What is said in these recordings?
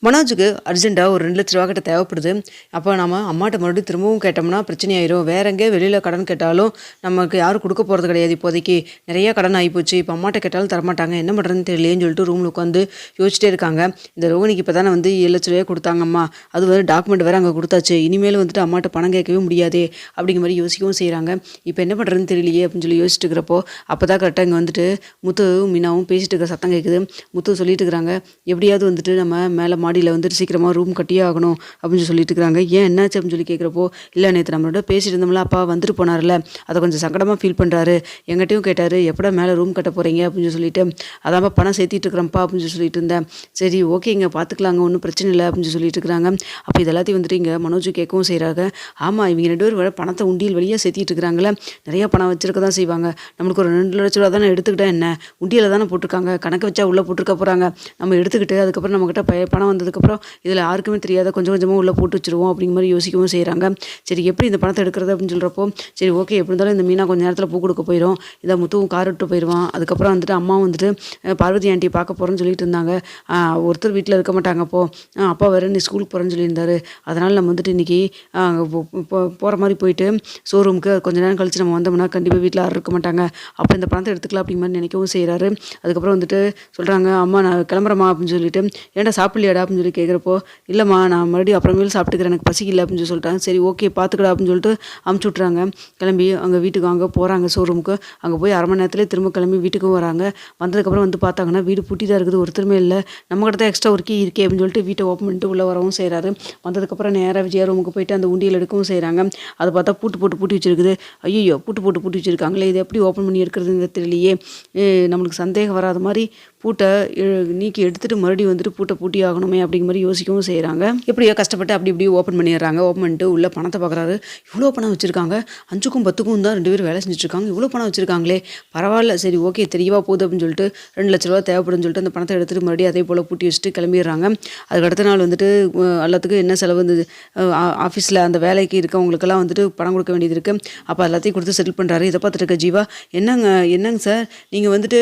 மனோஜுக்கு அர்ஜென்ட்டாக ஒரு 2,00,000 கிட்ட தேவைப்படுது. அப்போ நம்ம அம்மாட்ட மறுபடியும் திரும்பவும் கேட்டோம்னா பிரச்சனையாயிரும். வேற எங்கேயோ வெளியில கடன் கேட்டாலும் நமக்கு யாரும் குடுக்க போறது கிடையாது இப்போதைக்கு. நெறைய கடன் ஆயிப்போச்சு. இப்போ அம்மாட்ட கேட்டாலும் தரமாட்டாங்க. என்ன பண்ணுறதுன்னு தெரியலையேன்னு சொல்லிட்டு ரூம்ல உட்காந்து யோசிச்சிட்டே இருக்காங்க. இந்த ரோகிணிக்கு இப்போ தானே வந்து 7,00,000 குடுத்தாங்க அம்மா. அது வேற டாக்குமெண்ட் வேற அங்கே குடுத்தாச்சு. இனிமேல் வந்துட்டு அம்மாட்ட பணம் கேட்கவே முடியாதே! அப்படிங்கிற மாரி யோசிக்கவும் செய்றாங்க. இப்போ என்ன பண்ணுறதுன்னு தெரியலையே! அப்படின்னு சொல்லி யோசிச்சுட்டு இருக்கிறப்போ, அப்பதான் கரெக்ட்டா இங்க வந்துட்டு முத்துவும், மீனாவும் பேசிட்டு இருக்க சத்தம் கேட்குது. முத்து சொல்லிட்டு இருக்கிறாங்க, "எப்படியாவது வந்துட்டு நம்ம மேல மாடியில வந்துட்டு சீக்கிரமா ரூம் கட்டியே ஆகணும்." அப்படின்னு சொல்லிட்டு இருக்கிறாங்க. "ஏன் என்னாச்சு?" அப்படின்னு சொல்லி கேட்குறப்போ, "இல்ல நேத்து நம்மளோட பேசிட்டு இருந்தோம்ல, அப்பா வந்துட்டு போனார்ல, அத கொஞ்சம் சங்கடமா ஃபீல் பண்றாரு. என்கிட்டயும் கேட்டாரு, எப்படா மேல ரூம் கட்ட போறீங்க?" அப்படின்னு சொல்லிட்டு, "அதான்ப்பா பணம் சேர்த்திட்டு இருக்கிறேன்ப்பா." அப்படின்னு சொல்லிட்டு இருந்தேன். "சரி ஓகேங்க, பார்த்துக்கலாங்க. ஒண்ணும் பிரச்சனை இல்ல." அப்படின்னு சொல்லிட்டு இருக்கிறாங்க. அப்ப இது எல்லாத்தையும் வந்துட்டு இங்க மனோஜ் கேட்கவும் செய்றாங்க. ஆமா, இவங்க 2 பேரும் வேற பணத்த உண்டியல் வழியா சேர்த்திட்டு இருக்கிறாங்கல்ல. நெறைய பணம் வச்சிருக்க தான் செய்வாங்க. நம்மளுக்கு ஒரு 2,00,000 தானே எடுத்துக்கிட்டா என்ன? உண்டியல்ல தானே போட்டுருக்காங்க. கணக்கு வச்சா உள்ள போட்டுருக்க போறாங்க. நம்ம எடுத்துக்கிட்டு அதுக்கப்புறம் நம்மகிட்ட பணம் வந்ததுக்கப்புறம் இதில் யாருக்குமே தெரியாத கொஞ்சம் கொஞ்சமாக உள்ளே போட்டு வச்சுருவோம் அப்படிங்கிற மாதிரி யோசிக்கவும் செய்கிறாங்க. சரி எப்படி இந்த பணத்தை எடுக்கிறது அப்படின்னு சொல்கிறப்போ, சரி ஓகே எப்படி இருந்தாலும் இந்த மீனா கொஞ்சம் நேரத்தில் பூ கொடுக்க போயிடும். இதை முத்துவும் கார் விட்டு போயிடுவான். அதுக்கப்புறம் வந்துட்டு அம்மாவும் வந்துட்டு பார்வதி ஆண்டியை பார்க்க போகிறேன்னு சொல்லிட்டு இருந்தாங்க. ஒருத்தர் வீட்டில் இருக்க மாட்டாங்க அப்போது. அப்பா வேறு நீ ஸ்கூலுக்கு போகிறேன்னு சொல்லியிருந்தாரு. அதனால் நம்ம வந்துட்டு இன்றைக்கி போகிற மாதிரி போயிட்டு ஷோரூமுக்கு கொஞ்சம் நேரம் கழித்து நம்ம வந்தோம்னா கண்டிப்பாக வீட்டில் யாரும் இருக்க மாட்டாங்க. அப்போ இந்த பணத்தை எடுத்துக்கலாம் அப்படிங்கிற மாதிரி நினைக்கவும் செய்கிறாரு. அதுக்கப்புறம் வந்துட்டு சொல்கிறாங்க, அம்மா நான் கிளம்புறேம்மா அப்படின்னு சொல்லிட்டு, ஏன்டா சாப்பிட்லையாடா அப்படின்னு சொல்லி கேட்குறப்போ, இல்லைம்மா நான் மறுபடியும் அப்புறமேல் சாப்பிட்டுக்கிறேன், எனக்கு பசிக்கல அப்படின்னு சொல்லி சொல்லிட்டாங்க. சரி ஓகே பார்த்துக்கடா அப்படின்னு சொல்லிட்டு அமுச்சு விட்றாங்க. கிளம்பி அங்கே வீட்டுக்கு அங்கே போகிறாங்க ஷோரூமுக்கு. அங்கே போய் 1/2 மணி நேரத்துலேயே திரும்ப கிளம்பி வீட்டுக்கும் வராங்க. வந்ததுக்கப்புறம் வந்து பார்த்தாங்கன்னா வீடு பூட்டி தான் இருக்குது, ஒருத்தருமே இல்லை. நம்மகிட்ட தான் எக்ஸ்ட்ரா ஒரு கீ இருக்கே அப்படின்னு சொல்லிட்டு வீட்டை ஓப்பன் பண்ணிட்டு உள்ளே வரவும் செய்கிறாரு. வந்ததுக்கப்புறம் நேராக விஜயா ரூமுக்கு போயிட்டு அந்த உண்டியல் எடுக்கவும் செய்கிறாங்க. அதை பார்த்தா பூட்டி வச்சிருக்குது. ஐயோ, பூட்டி வச்சிருக்காங்களே, இது எப்படி ஓப்பன் பண்ணி எடுக்கிறதுன்னு தெரியலையே. நம்மளுக்கு சந்தேகம் வராத மாதிரி பூட்டை நீக்கி எடுத்துட்டு மறுபடியும் வந்துட்டு பூட்டை பூட்டி ஆகணுமே அப்படிங்கிற மாதிரி யோசிக்கவும் செய்கிறாங்க. எப்படியோ கஷ்டப்பட்டு அப்படி இப்படி ஓப்பன் பண்ணிடுறாங்க. ஓப்பன் பண்ணிட்டு உள்ள பணத்தை பார்க்குறாரு. இவ்வளோ பணம் வச்சுருக்காங்க. 5க்கும் 10க்கும் தான் 2 பேரும் வேலை செஞ்சுட்ருக்காங்க. இவ்வளோ பணம் வச்சுருக்காங்களே, பரவாயில்ல, சரி ஓகே தெரியவா போகுது அப்படின்னு சொல்லிட்டு 2,00,000 தேவைப்படுன்னு சொல்லிட்டு அந்த பணத்தை எடுத்துகிட்டு மறுபடியும் அதே போல் பூட்டி வச்சுட்டு கிளம்பிடுறாங்க. அதுக்கு அடுத்த நாள் வந்துட்டு எல்லாத்துக்கும் என்ன செலவு இருந்தது, ஆஃபீஸில் அந்த வேலைக்கு இருக்கவங்களுக்கெல்லாம் வந்துட்டு பணம் கொடுக்க வேண்டியது இருக்குது. அப்போ எல்லாத்தையும் கொடுத்து செட்டில் பண்ணுறாரு. இதை பார்த்துட்டு இருக்க ஜீவா, என்னங்க சார் நீங்கள் வந்துட்டு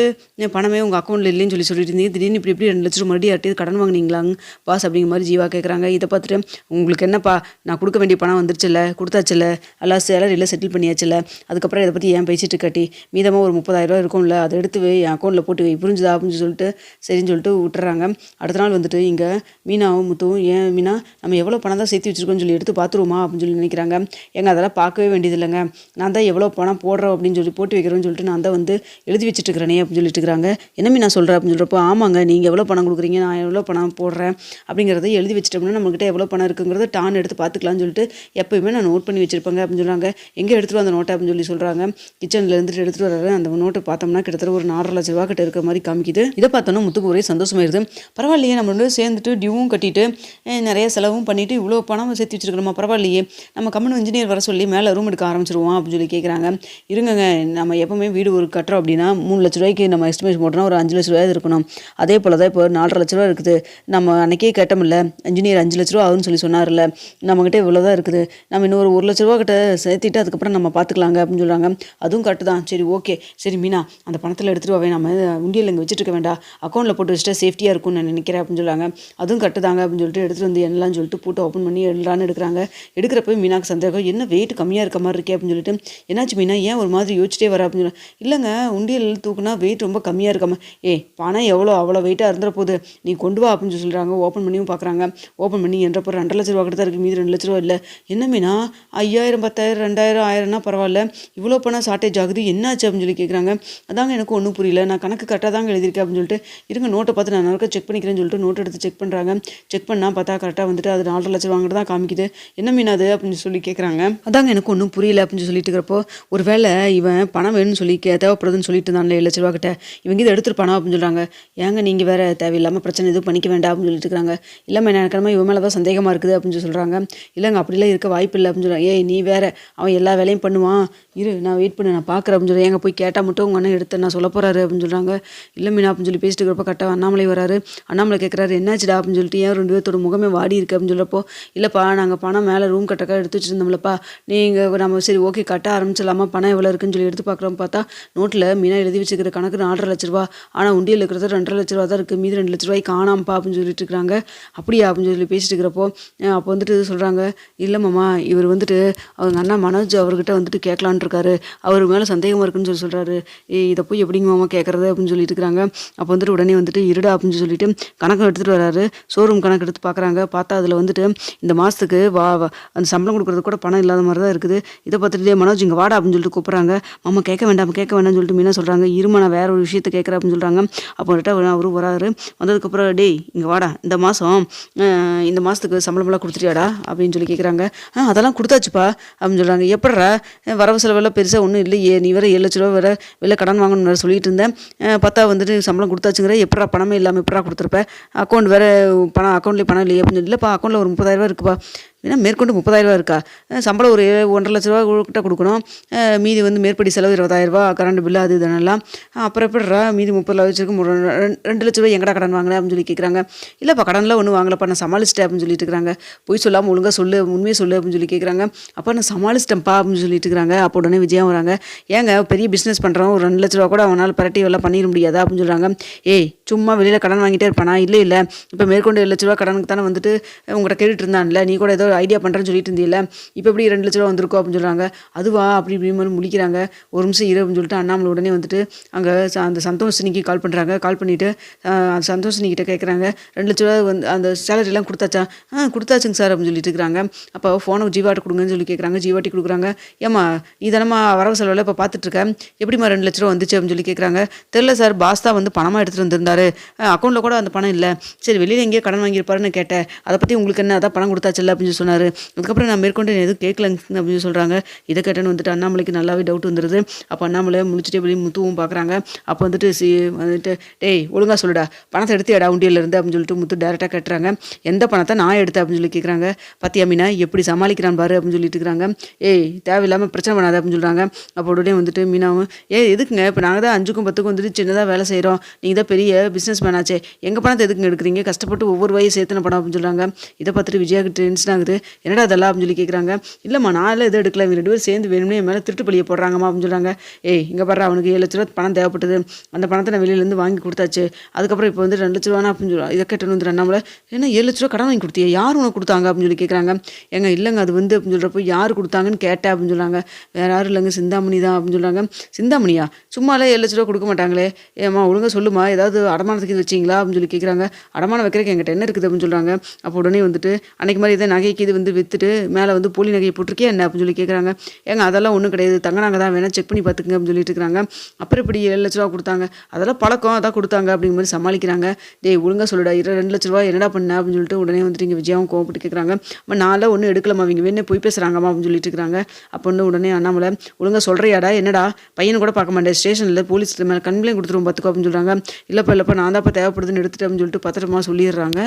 பணமே உங்கள் அக்கௌண்ட்டில் இல்லைன்னு சொல்லிட்டு இருந்தீங்க, திடீர்னு இப்படி 2,00,000 மறுபடியும் யார்ட்டையும் கடன் வாங்கினீங்களாங்க பாஸ் அப்படிங்கிற மாதிரி ஜீவா கேட்குறாங்க. இதை பார்த்துட்டு, உங்களுக்கு என்னப்பா, நான் கொடுக்க வேண்டிய பணம் வந்துருச்சுல்ல, கொடுத்தாச்சுல்ல, எல்லாம் சேலரியில் செட்டில் பண்ணியாச்சுல்ல, அதுக்கப்புறம் இதை பற்றி ஏன் பேசிட்டு கட்டி மீதமாக ஒரு 30,000 இருக்கும்ல, அதை எடுத்து என் அக்கௌண்ட்டில் போட்டு வை, புரிஞ்சுதா அப்படின்னு சொல்லிட்டு சரின்னு சொல்லிட்டு விட்டுறாங்க. அடுத்த நாள் வந்துட்டு இங்கே மீனாவும் முத்துவும், ஏன் மீனா நம்ம எவ்வளோ பணம் தான் சேர்த்து வச்சுருக்கோன்னு சொல்லி எடுத்து பார்த்துருவோமா அப்படின்னு சொல்லி நினைக்கிறாங்க. ஏங்க அதெல்லாம் பார்க்கவே வேண்டியது இல்லைங்க, நான் தான் எவ்வளோ பணம் போடுறோம் அப்படின்னு சொல்லி போட்டு வைக்கிறோன்னு சொல்லிட்டு நான் தான் வந்து எழுதி வச்சுட்டு இருக்கிறேனே அப்படின்னு சொல்லிட்டு இருக்கிறாங்க. என்ன மீனா சொல்கிறேன் அப்படின்னு சொல்கிறப்போ, ஆமாங்க நீங்கள் எவ்வளோ பணம் கொடுக்குறீங்க, நான் எவ்வளோ பணம் போடுறேன் அப்படிங்கிறத எழுதி வச்சிட்டோம்னா நம்மகிட்ட எவ்வளோ பணம் இருக்குங்கிறத டான் எடுத்து பார்த்துக்கலாம்னு சொல்லிட்டு எப்போயுமே நான் நோட் பண்ணி வச்சிருப்பேங்க அப்படின்னு சொல்கிறாங்க. எங்கே எடுத்துகிட்டு அந்த நோட்டை அப்படின்னு சொல்லி சொல்கிறாங்க. கிச்சனில் இருந்துட்டு எடுத்துகிட்டு வர்றாரு. அந்த நோட்டை பார்த்தோம்னா கிட்டத்தட்ட ஒரு 4,00,000 கிட்ட இருக்கிற மாதிரி காமிக்குது. இதை பார்த்தோன்னா முத்துக்கு ஒரே சந்தோஷமாயிருது. பரவாயில்லையே, நம்ம ரெண்டு சேர்ந்துட்டு டியூவும் கட்டிட்டு நிறைய செலவும் பண்ணிட்டு இவ்வளோ பணம் சேர்த்து வச்சிருக்கிறோமா, பரவாயில்லையே, நம்ம கம்பெனி இன்ஜினியர் வர சொல்லி மேலே ரூம் எடுக்க ஆரம்பிச்சிருவோம் அப்படின்னு சொல்லி கேட்குறாங்க. இருங்கங்க, நம்ம எப்போவுமே வீடு ஒரு கட்டுறோம் அப்படின்னா 3,00,000 நம்ம எஸ்டிமேஷன் போட்டோம்னா ஒரு 5,00,000 இருக்கணும். அதே போல் தான் இப்போ 4,50,000 இருக்குது. நம்ம அன்றைக்கே கேட்டோம்ல, இன்ஜினியர் 5,00,000 ஆகுன்னு சொல்லி சொன்னார்ல, நம்மகிட்ட இவ்வளோ தான் இருக்குது, நம்ம இன்னும் ஒரு 1,00,000 கிட்ட சேர்த்திட்டு அதுக்கப்புறம் நம்ம பார்த்துக்கலாங்க அப்படின்னு சொல்கிறாங்க. அதுவும் கரெக்டு தான். சரி ஓகே, சரி மீனா அந்த பணத்தில் எடுத்துகிட்டு வாவே, நம்ம உண்டியல் இங்கே வச்சுட்டு இருக்க வேண்டாம், அக்கௌண்ட்டில் போட்டு வச்சுட்டா சேஃப்டியாக இருக்கும்னு நான் நினைக்கிறேன் அப்படின்னு சொல்கிறாங்க. அதுவும் கரெக்டு தாங்க அப்படின்னு சொல்லிட்டு எடுத்துகிட்டு வந்து எல்லாம் சொல்லிட்டு போட்டு ஓப்பன் பண்ணி எல்லான்னு எடுக்கிறாங்க. எடுக்கிறப்ப மீனாக்கு சந்தேகம், என்ன வெயிட் கம்மியாக இருக்க மாதிரி இருக்கே அப்படின்னு சொல்லிட்டு, என்னாச்சு மீனா ஏன் ஒரு மாதிரி யோசிச்சிட்டே வர அப்படின்னு சொல்லி, இல்லைங்க உண்டியல் தூக்குனா வெயிட் ரொம்ப கம்மியாக இருக்காம, பணம் அவ்வளோ வெயிட்டாக இருந்துற போது நீ கொண்டு வா அப்படின்னு சொல்கிறாங்க. ஓப்பன் பண்ணியும் பார்க்குறாங்க. ஓப்பன் பண்ணி என்றப்போ 2,00,000 கிட்ட தான் இருக்குது, மீதி 2,00,000 இல்லை. என்ன மீனா 5,000 10,000 2,000 1000னா பரவாயில்ல, இவ்வளோ பணம் ஷார்ட்டேஜ் ஆகுது, என்னாச்சு அப்படின்னு சொல்லி கேட்குறாங்க. அதாங்க எனக்கு ஒன்றும் புரியல, நான் கணக்கு கரெக்டாக தாங்க எழுதியிருக்கேன் அப்படின்னு சொல்லிட்டு, இருங்க நோட்டை பார்த்து நான் நல்லா செக் பண்ணிக்கிறேன்னு சொல்லிட்டு நோட் எடுத்து செக் பண்ணுறாங்க. செக் பண்ணால் பார்த்தா கரெக்டாக வந்துட்டு அது 4,00,000 வாங்கிட்டு தான் காமிக்குது. என்ன மீனா அது அப்படின்னு சொல்லி கேட்குறாங்க. அதாங்க எனக்கு ஒன்றும் புரியல அப்படின்னு சொல்லிட்டு இருக்கிறப்போ, ஒரு வேளை இவன் பணம் வேணும்னு சொல்லி தேவைப்படுதுன்னு சொல்லிட்டு இருந்தான் 7,00,000 கிட்ட, இவங்க இதை எடுத்துருப்பானா அப்படின்னு சொல்கிறாங்க. ஏங்க நீங்கள் வேறு தேவையில்லாமல் பிரச்சனை எதுவும் பண்ணிக்க வேண்டாம் அப்படின்னு சொல்லிட்டு இருக்காங்க. இல்லைம்மா எனக்கு இவன் மேலே தான் சந்தேகமாக இருக்குது அப்படின்னு சொல்லி சொல்கிறாங்க. இல்லைங்க அப்படிலாம் இருக்க வாய்ப்பு இல்லை அப்படின்னு சொல்கிறாங்க. நீ வேறு, அவன் எல்லா வேலையும் பண்ணுவான், இரு நான் வெயிட் பண்ணு நான் பார்க்குறேன் அப்படின்னு சொல்லி ஏங்க போய் கேட்டால் மட்டும் உங்கள் அண்ணன் எடுத்து நான் சொல்ல போகிறாரு அப்படின்னு சொல்கிறாங்க. இல்லை மீனா அப்படின்னு சொல்லி பேசிட்டு இருக்கிறப்ப கரெக்டாக அண்ணாமலை வராரு. அண்ணாமலை கேட்குறாரு என்னாச்சுடா அப்படின்னு சொல்லிட்டு ஏன் 2 பேர்த்தோட முகமே வாடி இருக்கு அப்படின்னு சொல்கிறப்போ இல்லைப்பா நாங்கள் பணம் மேலே ரூம் கட்டக்காக எடுத்து வச்சுருந்தோம்லப்பா நீங்கள் நம்ம சரி ஓகே கட்ட ஆரம்பிச்சிடலாமா பணம் எவ்வளோ இருக்குன்னு சொல்லி எடுத்து பார்க்குறோம் பார்த்தா நோட்டில் மீனா எழுதி வச்சுக்கிற கணக்கு 4.5 லட்ச ரூபா ஆனால் உண்டியில் இருக்கிறது 2.5 லட்ச ரூபா தான் இருக்குது மீதி 2 லட்ச ரூபாய் காணாம்ப்பா அப்படின்னு சொல்லிட்டு இருக்கிறாங்க. அப்படியா அப்படின்னு சொல்லி பேசிட்டு இருக்கிறப்போ அப்போ வந்துட்டு சொல்கிறாங்க இல்லை மாமா இவர் வந்துட்டு அவங்க அண்ணா மனோஜ் அவர்கிட்ட வந்துட்டு கேட்கலான் இருக்காரு அவர் மேலே சந்தேகமாக இருக்குன்னு சொல்லி சொல்கிறாரு. இதை போய் எப்படிங்க மாமா கேட்குறது அப்படின்னு சொல்லிட்டு இருக்கிறாங்க. அப்போ வந்துட்டு உடனே வந்துட்டு இருடா அப்படின்னு சொல்லிட்டு கணக்கு எடுத்துகிட்டு வராரு. ஷோரூம் கணக்கு எடுத்து பார்க்குறாங்க. பார்த்தா அதில் வந்துட்டு இந்த மாதத்துக்கு அந்த சம்பளம் கொடுக்குறது கூட பணம் இல்லாத மாதிரி தான் இருக்குது. இதை பார்த்துட்டு மனோஜ் இங்கே வாடா அப்படின்னு சொல்லிட்டு கூப்பிட்றாங்க. மாமா கேட்க வேண்டாம்னு சொல்லிட்டு மீனா சொல்கிறாங்க. இருமா நான் வேற ஒரு விஷயத்தை கேட்குறேன் அப்படின்னு சொல்கிறாங்க. அப்போ வந்துட்டு அவரும் வராரு. வந்ததுக்கப்புறம் டேய் இங்கே வாடா இந்த மாதத்துக்கு சம்பளமெல்லாம் கொடுத்துட்டியாடா அப்படின்னு சொல்லி கேட்குறாங்க. அதெல்லாம் கொடுத்தாச்சுப்பா அப்படின்னு சொல்கிறாங்க. எப்படா வரவு செலவெல்லாம் பெருசாக ஒன்றும் இல்லையே நீ வேறு 7 லட்ச ரூபா வேறு வெளில கடன் வாங்கணும்னு வேறு சொல்லிட்டு இருந்தேன். பார்த்தா வந்துட்டு சம்பளம் கொடுத்தாச்சுங்கிற எப்படா பணமே இல்லாமல் எப்படா கொடுத்துருப்பேன் அக்கௌண்ட் வேறு அக்கௌண்ட்லேயே பணம் இல்லையே அப்படின்னு சொல்லி இல்லைப்பா அக்கௌண்ட்டில் ஒரு 30,000 ரூபா இருக்குப்பா. ஏன்னா மேற்கொண்டு 30,000 ரூபா இருக்கா சம்பளம் ஒரு 1.5 லட்ச ரூபா கிட்ட கொடுக்கணும். மீதி வந்து மேற்படி செலவு 20,000 ரூபா கரண்ட் பில்லு அது இதெல்லாம் அப்புறம் எப்படிறா மீதி 30 லட்சத்துக்கு 2 லட்ச ரூபா எங்கடா கடன் வாங்கினேன் அப்படின்னு சொல்லி கேட்குறாங்க. இல்லைப்பா கடன்லாம் ஒன்றும் வாங்கலப்பா நான் சமாளிச்சிட்டேன் அப்படின்னு சொல்லிட்டு இருக்கிறாங்க. போய் சொல்லாமல் ஒழுங்காக சொல்லு உண்மையை சொல்லு அப்படின்னு சொல்லி கேட்குறாங்க. அப்போ நான் சமாளிச்சிட்டேன்ப்பா அப்படின்னு சொல்லிட்டு இருக்கிறாங்க. அப்போ உடனே விஜயம் வராங்க. ஏங்க பெரிய பிஸ்னஸ் பண்ணுறோம் ஒரு 2 லட்ச ரூபா கூட அவனால் பரட்டி எல்லாம் பண்ணிட முடியாதா அப்படின்னு சொல்கிறாங்க. ஏய் சும்மா வெளியில் கடன் வாங்கிட்டே இருப்பானா இல்லை இப்போ மேற்கொண்டு 7 லட்ச ரூபா கடனுக்கு தானே வந்துட்டு உங்கள்கிட்ட கேட்டுட்டு இருந்தான்ல நீ கூட ஏதோ ஐடியா பண்ணுறேன்னு சொல்லிட்டு இருந்தீல்ல இப்போ எப்படி 2 லட்ச ரூபா வந்திருக்கோம் அப்படின்னு சொல்கிறாங்க. அதுவா அப்படி மாதிரி முழிக்கிறாங்க. ஒரு நிமிஷம் இரு அப்படின்னு சொல்லிட்டு அண்ணாமலை உடனே வந்துட்டு அங்கே அந்த சந்தோஷினிக்கு கால் பண்ணுறாங்க. கால் பண்ணிவிட்டு சந்தோஷினிக்கிட்ட கேட்குறாங்க 2 லட்ச ரூபா வந்து அந்த சேலரிலாம் கொடுத்தாச்சா கொடுத்தாச்சுங்க சார் அப்படின்னு சொல்லிட்டு இருக்கிறாங்க. அப்போ ஃபோனை ஜீவாட்டி கொடுங்கன்னு சொல்லி கேட்குறாங்க. ஜீவாட்டி கொடுக்குறாங்க. ஏம்மா நீ தானம்மா வரவு செலவில் இப்போ பார்த்துட்ருக்கேன் எப்படிம்மா 2 லட்ச ரூபா வந்துச்சு அப்படின்னு சொல்லி கேட்குறாங்க. தெரில சார் பாஸ் தான் வந்து பணமாக எடுத்துகிட்டு வந்திருந்தாரு அக்கௌண்ட்டில் கூட அந்த பணம் இல்லை சரி வெளியில் எங்கேயோ கடன் வாங்கியிருப்பாருன்னு கேட்டேன் அதை பற்றி உங்களுக்கு என்ன அதான் பணம் கொடுத்தாச்சில்ல அப்படின்னு சொன்னார். அதுக்கப்புறம் நான் மேற்கொண்டு எதுவும் கேட்கலங்க அப்படின்னு சொல்கிறாங்க. இதை கேட்டேன்னு வந்துட்டு அண்ணாமலைக்கு நல்லாவே டவுட் வந்துடுது. அப்போ அண்ணாமலை முடிச்சுட்டே வெளியே முத்துவும் பார்க்குறாங்க. அப்போ வந்துட்டு டேய் ஒழுங்காக சொல்லுடா பணத்தை எடுத்தியாடா உண்டியிலேருந்து அப்படின்னு சொல்லிட்டு முத்து டேரெக்டாக கேட்டுறாங்க. எந்த பணத்தை நான் எடுத்தேன் அப்படின்னு சொல்லி கேட்குறாங்க. பத்தியா மீனா எப்படி சமாளிக்கிறான் பாரு அப்படின்னு சொல்லிட்டு இருக்கிறாங்க. ஏய் தேவையில்லாமல் பிரச்சனை பண்ணாத அப்படின்னு சொல்கிறாங்க. அப்போ உடனே வந்துட்டு மீனாவும் எதுக்குங்க இப்போ நாங்கள் தான் 5க்கும் 10க்கும் வந்துட்டு சின்னதாக வேலை செய்கிறோம் நீங்கள் தான் பெரிய பிஸ்னஸ் மேனாச்சே எங்கள் பணத்தை எதுக்குங்க எடுக்கிறீங்க கஷ்டப்பட்டு ஒவ்வொரு வயசு சேர்த்துன பணம் அப்படின்னு சொல்கிறாங்க. இதை பார்த்துட்டு விஜயாவுக்கு டென்ஷன் ஆகுது. என்னடா அதெல்லாம் அப்படின்னு சொல்லி கேட்குறாங்க. இல்லைம்மா நான்லாம் எதுவும் எடுக்கல இவங்க 2 பேரும் சேர்ந்து வேணும்னே என் மேலே திருட்டு பழிய போடுறாங்கம்மா அப்படின்னு சொல்கிறாங்க. ஏய் இங்கே பாரு அவனுக்கு 7 லட்ச ரூபா பணம் தேவைப்பட்டது அந்த பணத்தை நான் வெளியிலேருந்து வாங்கி கொடுத்தாச்சு அதுக்கப்புறம் இப்போ வந்து 2 லட்ச ரூபானா அப்படின்னு சொல்லுவாங்க. இதை கேட்டணும் வந்து நம்மள ஏன்னா 7 லட்ச ரூபா கடன் வாங்கி கொடுத்தியா யார் உனக்கு கொடுத்தாங்க அப்படின்னு சொல்லி கேட்குறாங்க. ஏங்க இல்லைங்க அது வந்து அப்படின்னு சொல்கிறப்போ யார் கொடுத்தாங்கன்னு கேட்டேன் அப்படின்னு சொல்கிறாங்க. வேறு யாரும் இல்லைங்க சிந்தாமணி தான் அப்படின்னு சொல்கிறாங்க. சிந்தாமணியா சும்மாலே 7 லட்ச ரூபா கொடுக்க மாட்டாங்களே ஏம்மா ஒழுங்காக சொல்லுமா ஏதாவது அடமானத்துக்கு வச்சிங்களா அப்படின்னு சொல்லி கேட்குறாங்க. அடமானம் வைக்கிறதுக்கு எங்கிட்ட என்ன இருக்குது அப்படின்னு சொல்கிறாங்க. அப்போ உடனே வந்துட்டு அன்றைக்கு மாதிரி இதை நகைக்கு இது வந்து விற்றுட்டு மேலே வந்து போலி நகையை போட்டிருக்கே என்ன அப்படின்னு சொல்லி கேட்குறாங்க. ஏங்க அதெல்லாம் ஒன்றும் கிடையாது தங்க நாங்கள் தான் வேணால் செக் பண்ணி பார்த்துக்குங்க அப்படின்னு சொல்லிட்டு இருக்கிறாங்க. அப்புறம் இப்படி 7 லட்ச ரூபா கொடுத்தாங்க அதெல்லாம் பழக்கம் அதான் கொடுத்தாங்க அப்படிங்கிற மாதிரி சமாளிக்கிறாங்க. டேய் ஒழுங்காக சொல்லுடா 2 லட்ச ரூபா என்னடா பண்ண அப்படின்னு சொல்லிட்டு உடனே வந்துட்டு இங்கே விஜயாவும் கோவப்பட்டு கேட்குறாங்க. நான்லாம் ஒன்றும் எடுக்கலாமா அவங்க வேணே போய் பேசுகிறாங்கம்மா அப்படின்னு சொல்லிட்டு இருக்கிறாங்க. அப்போ வந்து உடனே அண்ணாமலை ஒழுங்காக சொல்கிறியாடா என்னடா பையனை கூட பார்க்க மாட்டேன் ஸ்டேஷனில் போலீஸ் மேலே கம்ப்ளைண்ட் கொடுத்துருவோம் பார்த்துக்கோ அப்படின்னு சொல்கிறாங்க. இல்லைப்பா நான் தான்ப்பா தேவைப்படுதுன்னு எடுத்துட்டு அப்படின்னு சொல்லிட்டு பத்திரமா சொல்லிடுறாங்க.